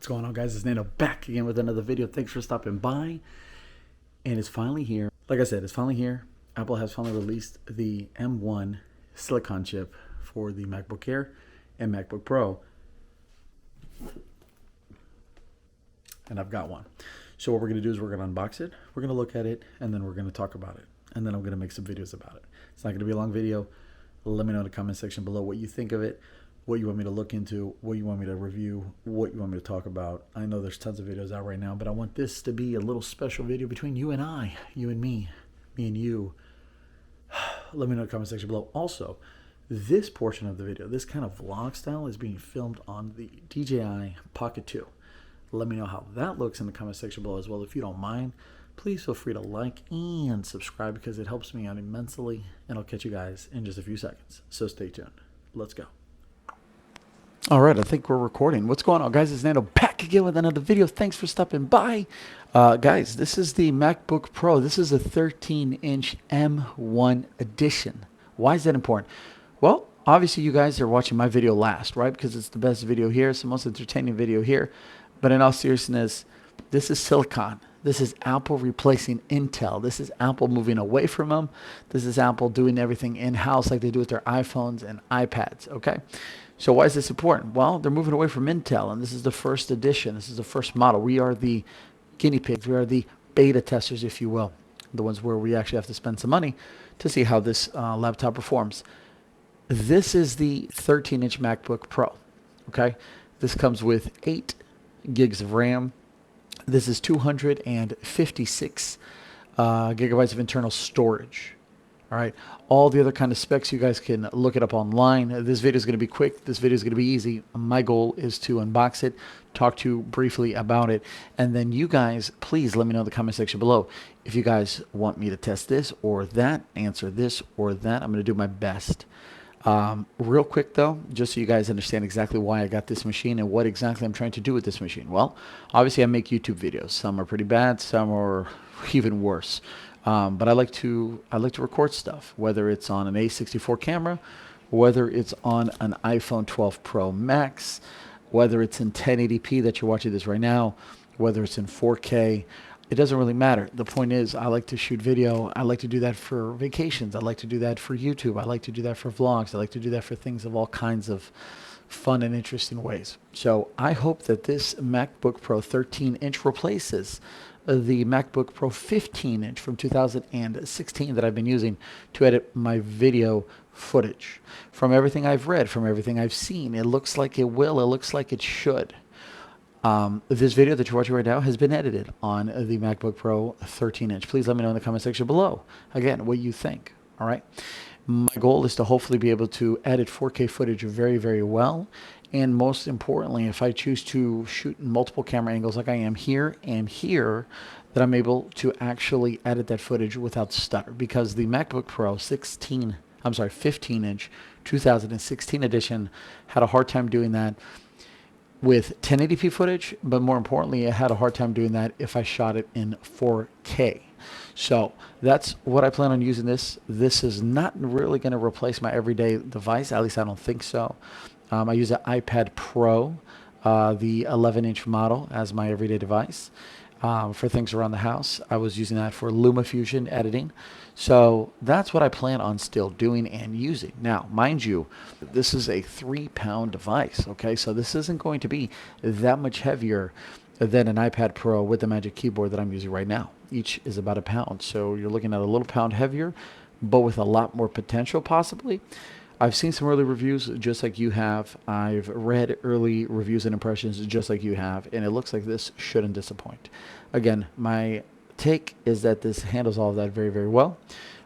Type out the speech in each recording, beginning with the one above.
What's going on, guys? It's Nano back again with another video. Thanks for stopping by. And it's finally here. Like I said, it's finally here. Apple has finally released the M1 silicon chip for the MacBook Air and MacBook Pro. And I've got one. So what we're going to do is we're going to unbox it. We're going to look at it, and then we're going to talk about it. And then I'm going to make some videos about it. It's not going to be a long video. Let me know in the comment section below what you think of it, what you want me to look into, what you want me to review, what you want me to talk about. I know there's tons of videos out right now, but I want this to be a little special video between you and I, you and me and you. Let me know in the comment section below. Also, this portion of the video, this kind of vlog style, is being filmed on the DJI Pocket 2. Let me know how that looks in the comment section below as well. If you don't mind, please feel free to like and subscribe because it helps me out immensely, and I'll catch you guys in just a few seconds. So stay tuned. Let's go. All right, I think we're recording. What's going on, guys? It's Nando back again with another video. Thanks for stopping by. Guys, this is the MacBook Pro. This is a 13-inch M1 edition. Why is that important? Well, obviously you guys are watching my video last, right? Because it's the best video here. It's the most entertaining video here. But in all seriousness, this is silicon. This is Apple replacing Intel. This is Apple moving away from them. This is Apple doing everything in-house like they do with their iPhones and iPads, okay? So why is this important? Well, they're moving away from Intel, and this is the first edition. This is the first model. We are the guinea pigs. We are the beta testers, if you will, the ones where we actually have to spend some money to see how this laptop performs. This is the 13-inch MacBook Pro, okay? This comes with 8 gigs of RAM. This is 256 gigabytes of internal storage. All right. All the other kind of specs, you guys can look it up online. This video is going to be quick. This video is going to be easy. My goal is to unbox it, talk to you briefly about it, and then you guys, please let me know in the comment section below if you guys want me to test this or that, answer this or that. I'm going to do my best. Real quick though, just so you guys understand exactly why I got this machine and what exactly I'm trying to do with this machine. Well, obviously I make YouTube videos. Some are pretty bad, some are even worse. But I like to record stuff, whether it's on an A64 camera, whether it's on an iPhone 12 Pro Max, whether it's in 1080p that you're watching this right now, whether it's in 4K. It doesn't really matter. The point is, I like to shoot video. I like to do that for vacations. I like to do that for YouTube. I like to do that for vlogs. I like to do that for things of all kinds of fun and interesting ways. So I hope that this MacBook Pro 13-inch replaces the MacBook Pro 15-inch from 2016 that I've been using to edit my video footage. From everything I've read, from everything I've seen, it looks like it will. It looks like it should. This video that you're watching right now has been edited on the MacBook Pro 13-inch. Please let me know in the comment section below, again, what you think, all right? My goal is to hopefully be able to edit 4K footage very, very well. And most importantly, if I choose to shoot in multiple camera angles like I am here and here, that I'm able to actually edit that footage without stutter. Because the MacBook Pro 15-inch 2016 edition had a hard time doing that with 1080p footage, but more importantly, I had a hard time doing that if I shot it in 4K. So that's what I plan on using this. This is not really going to replace my everyday device, at least I don't think so. I use an iPad Pro, the 11-inch model, as my everyday device for things around the house. I was using that for LumaFusion editing. So that's what I plan on still doing and using. Now, mind you, this is a 3-pound device, okay? So this isn't going to be that much heavier than an iPad Pro with the Magic Keyboard that I'm using right now. Each is about a pound. So you're looking at a little pound heavier, but with a lot more potential possibly. I've seen some early reviews just like you have. I've read early reviews and impressions just like you have, and it looks like this shouldn't disappoint. Again, my take is that this handles all of that very, very well.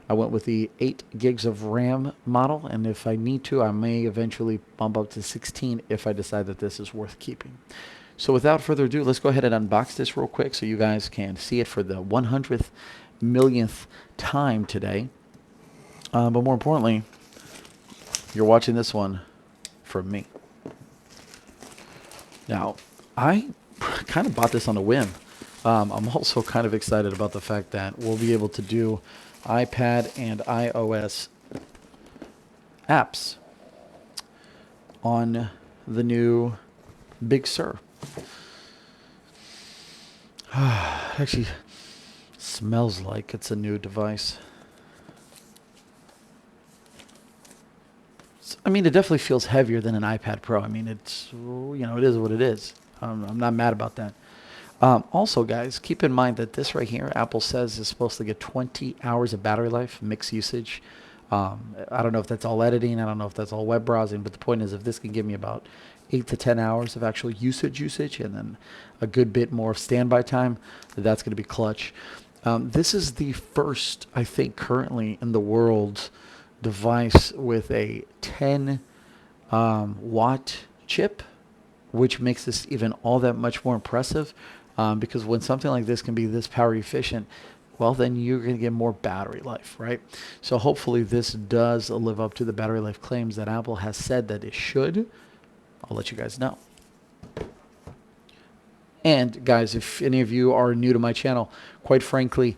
I went with the 8 gigs of RAM model, and if I need to, I may eventually bump up to 16 if I decide that this is worth keeping. So without further ado, let's go ahead and unbox this real quick so you guys can see it for the 100th millionth time today. But more importantly, you're watching this one from me. Now, I kind of bought this on a whim. I'm also kind of excited about the fact that we'll be able to do iPad and iOS apps on the new Big Sur. It actually smells like it's a new device. I mean, it definitely feels heavier than an iPad Pro. I mean, it's, it is what it is. I'm not mad about that. Also, guys, keep in mind that this right here, Apple says is supposed to get 20 hours of battery life, mixed usage. I don't know if that's all editing. I don't know if that's all web browsing. But the point is, if this can give me about 8 to 10 hours of actual usage, and then a good bit more of standby time, that's going to be clutch. This is the first, I think, currently in the world device with a 10 watt chip, which makes this even all that much more impressive. Because when something like this can be this power efficient, well, then you're going to get more battery life, right? So hopefully this does live up to the battery life claims that Apple has said that it should. I'll let you guys know. And guys, if any of you are new to my channel, quite frankly,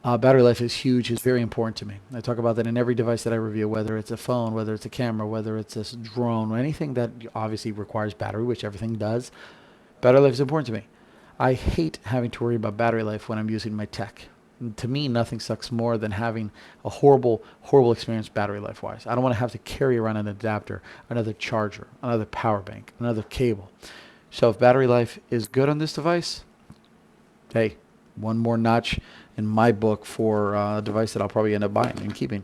battery life is huge. It's very important to me. I talk about that in every device that I review, whether it's a phone, whether it's a camera, whether it's a drone, anything that obviously requires battery, which everything does. Battery life is important to me. I hate having to worry about battery life when I'm using my tech. And to me, nothing sucks more than having a horrible experience battery life wise. I don't want to have to carry around an adapter, another charger, another power bank, another cable. So if battery life is good on this device, hey, one more notch in my book for a device that I'll probably end up buying and keeping.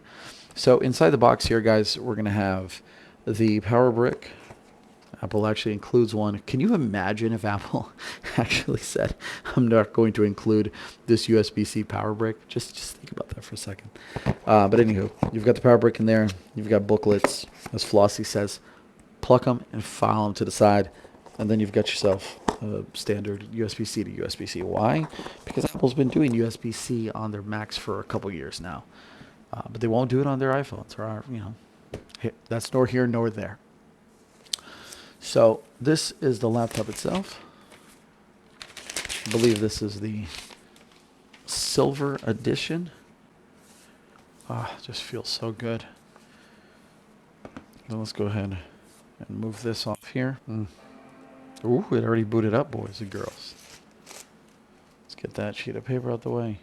So inside the box here, guys, we're going to have the power brick. Apple actually includes one. Can you imagine if Apple actually said, I'm not going to include this USB-C power brick? Just think about that for a second. But anywho, you've got the power brick in there. You've got booklets, as Flossie says. Pluck them and file them to the side. And then you've got yourself a standard USB-C to USB-C. Why? Because Apple's been doing USB-C on their Macs for a couple years now. But they won't do it on their iPhones. Or, that's nor here nor there. So this is the laptop itself. I believe this is the silver edition. Just feels so good. Now let's go ahead and move this off here. Ooh, it already booted up, boys and girls. Let's get that sheet of paper out the way.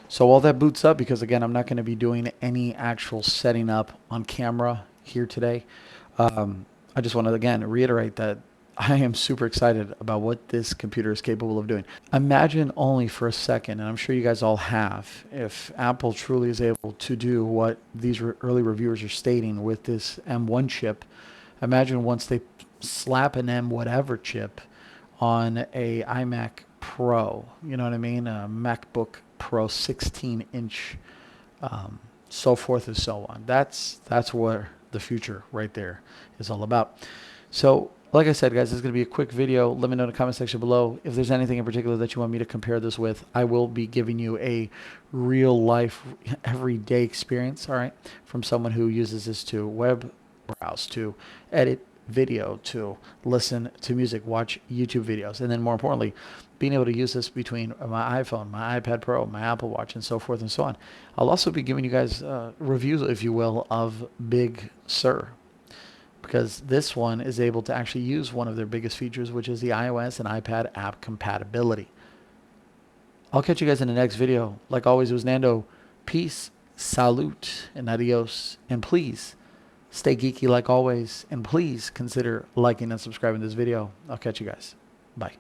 So while that boots up, because again, I'm not going to be doing any actual setting up on camera here today, I just want to again reiterate that I am super excited about what this computer is capable of doing. Imagine only for a second, and I'm sure you guys all have, if Apple truly is able to do what these early reviewers are stating with this M1 chip. Imagine once they slap an M whatever chip on a iMac Pro, you know what I mean? A MacBook Pro 16-inch, so forth and so on. That's what the future right there is all about. So like I said, guys, this is going to be a quick video. Let me know in the comment section below if there's anything in particular that you want me to compare this with. I will be giving you a real life, everyday experience, all right, from someone who uses this to web browse, to edit video, to listen to music, watch YouTube videos, and then more importantly, being able to use this between my iPhone, my iPad Pro, my Apple Watch, and so forth and so on. I'll also be giving you guys reviews, if you will, of Big Sur, because this one is able to actually use one of their biggest features, which is the iOS and iPad app compatibility. I'll catch you guys in the next video. Like always, it was Nando. Peace, salute, and adios. And please, stay geeky like always. And please consider liking and subscribing to this video. I'll catch you guys. Bye.